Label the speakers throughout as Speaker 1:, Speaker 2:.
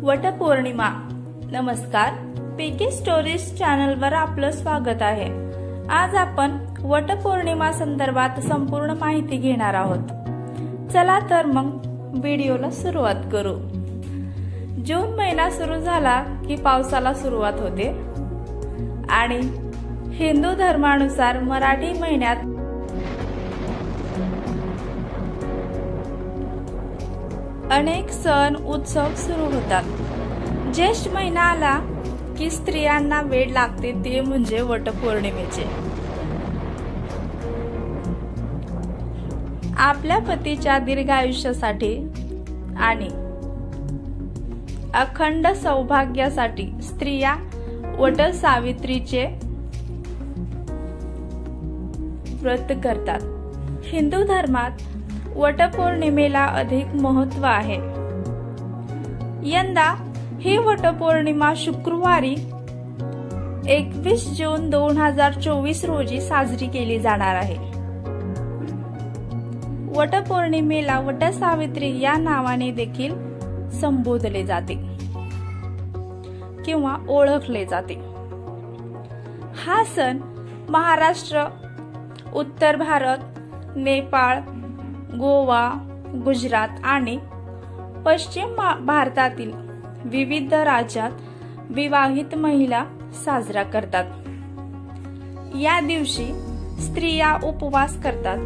Speaker 1: वटपौर्णिमा. नमस्कार, पीके स्टोरीज चॅनलवर आपलं स्वागत आहे. आज आपण वटपौर्णिमा संदर्भात संपूर्ण माहिती घेणार आहोत. चला तर मग व्हिडिओला सुरुवात करू. जून महिना सुरू झाला की पावसाला सुरुवात होते आणि हिंदू धर्मानुसार मराठी महिन्यात अनेक सण उत्सव सुरू होतात. ज्येष्ठ महिना आला की स्त्रियांना वेळ लागते, ते म्हणजे वटपौर्णिमेचे. आपल्या पतीच्या दीर्घायुष्यासाठी आणि अखंड सौभाग्यासाठी स्त्रिया वटसावित्रीचे व्रत करतात. हिंदू धर्मात वटपौर्णिमेला अधिक महत्त्व आहे. यंदा ही वटपौर्णिमा शुक्रवारी 21 जून 2024 रोजी साजरी केली जाणार आहे. वटपौर्णिमेला वटसावित्री या नावाने देखील संबोधले जाते किंवा ओळखले जाते. हा सण महाराष्ट्र, उत्तर भारत, नेपाळ, गोवा, गुजरात आणि पश्चिम भारतातील विविध राज्यात विवाहित महिला साजरा करतात. या दिवशी स्त्रिया उपवास करतात,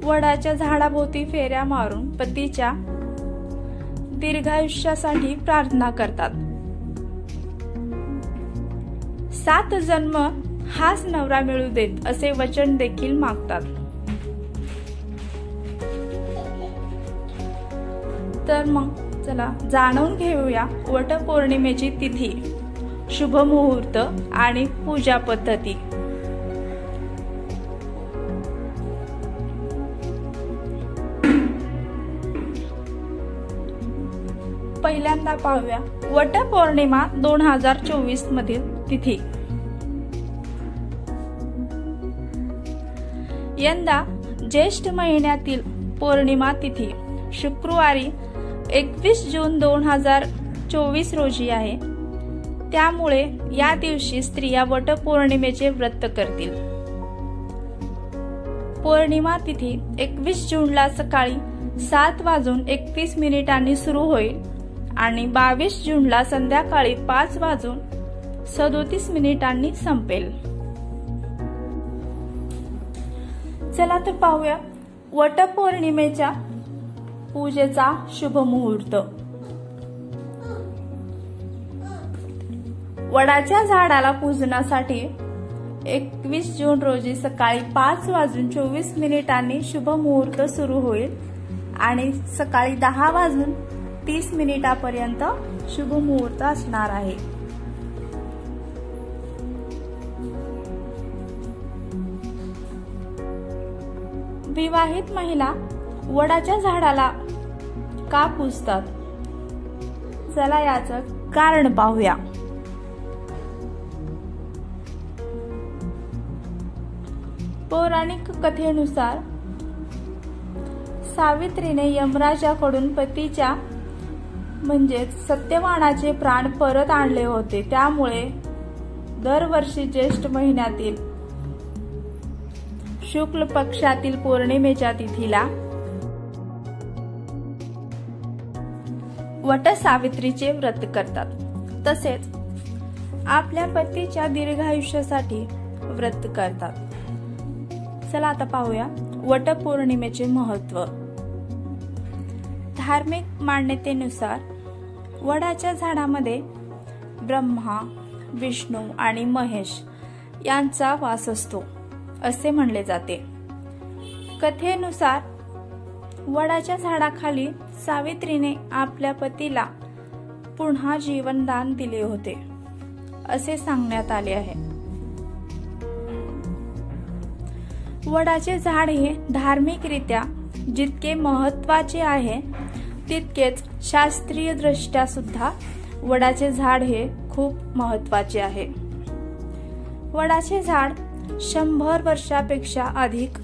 Speaker 1: वडाच्या झाडाभोवती फेऱ्या मारून पतीच्या दीर्घायुष्यासाठी प्रार्थना करतात. 7 जन्म हाच नवरा मिळू देत असे वचन देखील मागतात. तर मग चला जाणून घेऊया वटपौर्णिमेची तिथी, शुभ मुहूर्त आणि पूजा पद्धती. पहिल्यांदा पाहूया वटपौर्णिमा 2024 मधील तिथी. यंदा ज्येष्ठ महिन्यातील पौर्णिमा तिथी शुक्रवारी 21 जून 2024 रोजी आहे. त्यामुळे या दिवशी स्त्रिया वटपौर्णिमेचे व्रत करतील. पौर्णिमा तिथी 21 जूनला सकाळी 7:31 सुरू होईल आणि 22 जूनला संध्याकाळी 5:37 संपेल. चला तर पाहूया वटपौर्णिमेच्या पूजेचा शुभ मुहूर्त. वडाच्या झाडाला पूजनासाठी 21 जून रोजी सकाळी 5:24 शुभ मुहूर्त सुरू होईल आणि सकाळी 10:30 पर्यंत शुभ मुहूर्त असणार आहे. विवाहित महिला वडाच्या झाडाला का पूजतात? चला याचं कारण पाहूया. पौराणिक कथेनुसार सावित्रीने यमराजाकडून पतीच्या म्हणजेच सत्यवानाचे प्राण परत आणले होते. त्यामुळे दरवर्षी ज्येष्ठ महिन्यातील शुक्ल पक्षातील पौर्णिमेच्या तिथीला वटसावित्रीचे व्रत करतात. तसेच आपल्या पतीच्या दीर्घायुष्यासाठी व्रत करतात. चला आता पाहूया वटपौर्णिमेचे महत्त्व. धार्मिक मान्यतेनुसार वडाच्या झाडामध्ये ब्रह्मा, विष्णू आणि महेश यांचा वास असतो असे म्हणले जाते. कथेनुसार वडाच्या झाडाखाली सावित्रीने आपल्या पतीला पुन्हा जीवनदान दिले होते असे सांगण्यात आले आहे. वडाचे झाड हे धार्मिकरित्या जितके महत्त्वाचे आहे तितकेच शास्त्रीय दृष्ट्या सुद्धा वडाचे झाड हे खूप महत्त्वाचे आहे. वडाचे झाड 100 वर्षापेक्षा अधिक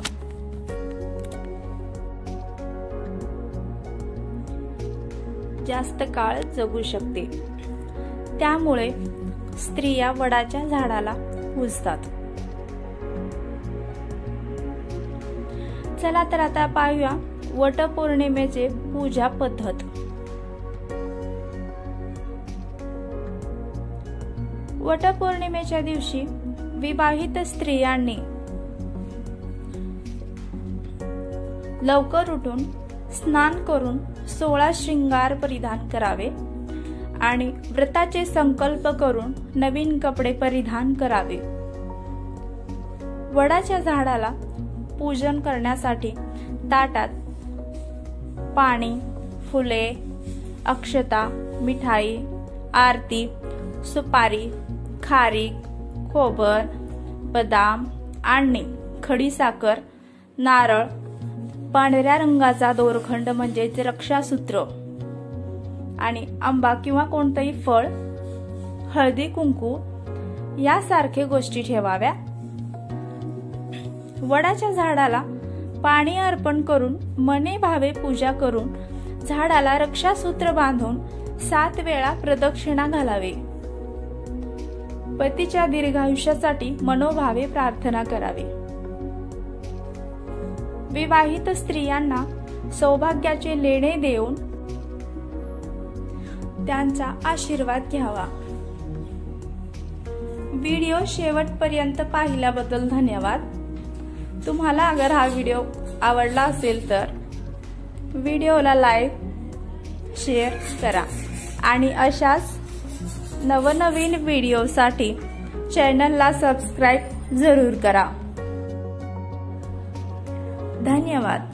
Speaker 1: जास्त काळ जगू शकते। त्यामुळे स्त्रिया वडाच्या झाडाला पूजतात। चला तर आता पाहूया वटपौर्णिमेचे पूजा पद्धत। वटपौर्णिमेच्या दिवशी विवाहित स्त्रियांनी लवकर उठून स्नान करून 16 श्रृंगार परिधान करावे आणि व्रताचे संकल्प करून नवीन कपडे परिधान करावे। वडाच्या झाडाला पूजन करण्यासाठी ताटात पाणी, फुले, अक्षता, मिठाई, आरती, सुपारी, खारीक, खोबर, बदाम आणि खडीसाखर, नारळ, पांढऱ्या रंगाचा दोरखंड म्हणजेच रक्षासूत्र आणि आंबा किंवा कोणतेही फळ, हळदी कुंकू यासारखे गोष्टी ठेवाव्या। वडाच्या झाडाला पाणी अर्पण करून मने भावे पूजा करून झाडाला रक्षासूत्र बांधून 7 वेळा प्रदक्षिणा घालावी। पतीच्या दीर्घायुष्यासाठी मनोभावे प्रार्थना करावी। विवाहित स्त्रियांना सौभाग्याचे लेणे देऊन त्यांचा आशीर्वाद घ्यावा। व्हिडिओ शेवटपर्यंत पाहिल्याबद्दल धन्यवाद। तुम्हाला अगर हा व्हिडिओ आवडला असेल तर व्हिडिओला लाईक, शेअर करा आणि अशाच नवनवीन व्हिडिओसाठी चॅनलला सबस्क्राईब जरूर करा। धन्यवाद।